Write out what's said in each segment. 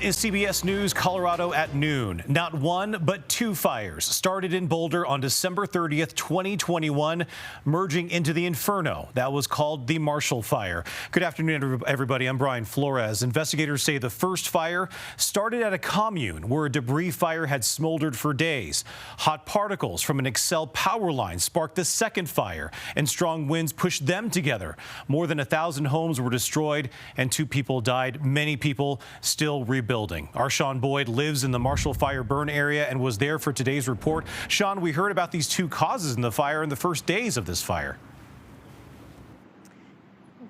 is CBS News Colorado at noon. Not one, but two fires started in Boulder on December 30th, 2021, merging into the inferno that was called the Marshall Fire. Good afternoon, everybody. I'm Brian Flores. Investigators say the first fire started at a commune where a debris fire had smoldered for days. Hot particles from an Xcel power line sparked the second fire, and strong winds pushed them together. More than 1,000 homes were destroyed and 2 people died. Many people still rebuilding. Our Sean Boyd lives in the Marshall Fire burn area and was there for today's report. Sean, we heard about these 2 causes in the fire in the first days of this fire.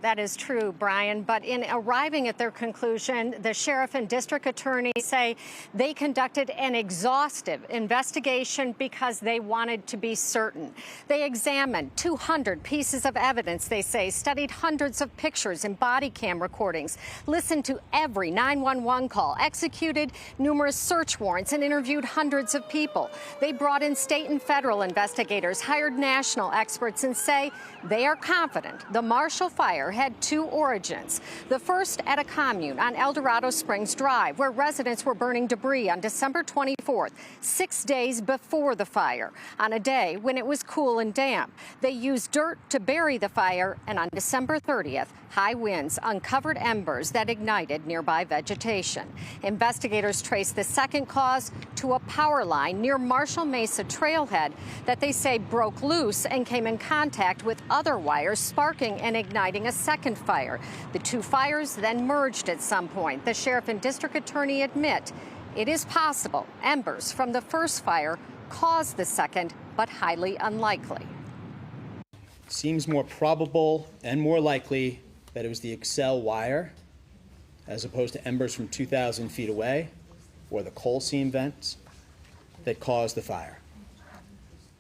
That is true, Brian. But in arriving at their conclusion, the sheriff and district attorney say they conducted an exhaustive investigation because they wanted to be certain. They examined 200 pieces of evidence, they say, studied hundreds of pictures and body cam recordings, listened to every 911 call, executed numerous search warrants, and interviewed hundreds of people. They brought in state and federal investigators, hired national experts, and say they are confident the Marshall Fire had 2 origins. The first at a commune on El Dorado Springs Drive, where residents were burning debris on December 24th, 6 days before the fire, on a day when it was cool and damp. They used dirt to bury the fire, and on December 30th, high winds uncovered embers that ignited nearby vegetation. Investigators traced the second cause to a power line near Marshall Mesa Trailhead that they say broke loose and came in contact with other wires, sparking and igniting a second fire. The 2 fires then merged at some point. The sheriff and district attorney admit it is possible embers from the first fire caused the second, but highly unlikely. Seems more probable and more likely that it was the Xcel wire as opposed to embers from 2,000 feet away or the coal seam vents that caused the fire.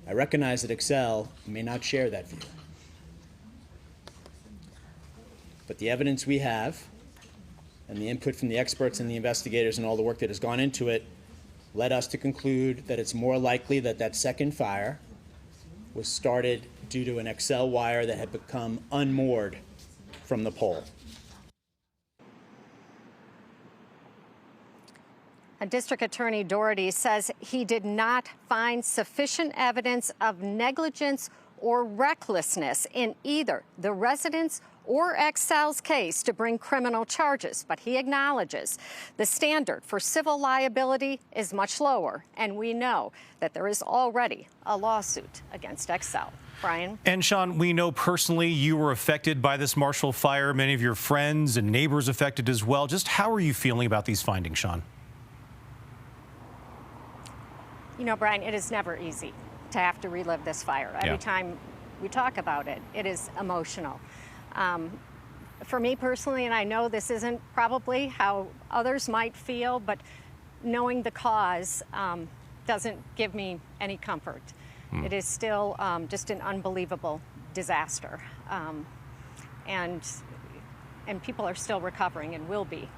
I recognize that Xcel may not share that view. But the evidence we have and the input from the experts and the investigators and all the work that has gone into it led us to conclude that it's more likely that that second fire was started due to an Xcel wire that had become unmoored from the pole. District Attorney Doherty says he did not find sufficient evidence of negligence or recklessness in either the residents or Xcel's case to bring criminal charges, but he acknowledges the standard for civil liability is much lower, and we know that there is already a lawsuit against Xcel. Brian? And Sean, we know personally you were affected by this Marshall Fire, many of your friends and neighbors affected as well. Just how are you feeling about these findings, Sean? You know, Brian, it is never easy to have to relive this fire. Every time we talk about it, it is emotional. For me personally, and I know this isn't probably how others might feel, but knowing the cause doesn't give me any comfort. It is still just an unbelievable disaster. And people are still recovering and will be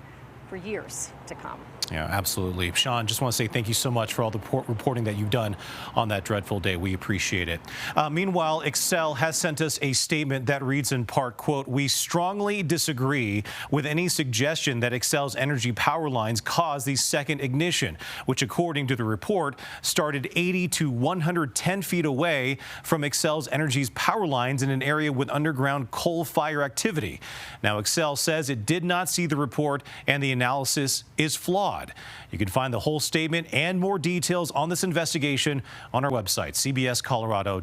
for years to come. Yeah, absolutely. Sean, just want to say thank you so much for all the reporting that you've done on that dreadful day. We appreciate it. Meanwhile, Xcel has sent us a statement that reads in part, quote, "We strongly disagree with any suggestion that Xcel's energy power lines caused the second ignition, which, according to the report, started 80 to 110 feet away from Xcel's Energy's power lines in an area with underground coal fire activity." Now, Xcel says it did not see the report and the analysis is flawed. You can find the whole statement and more details on this investigation on our website, cbscolorado.com.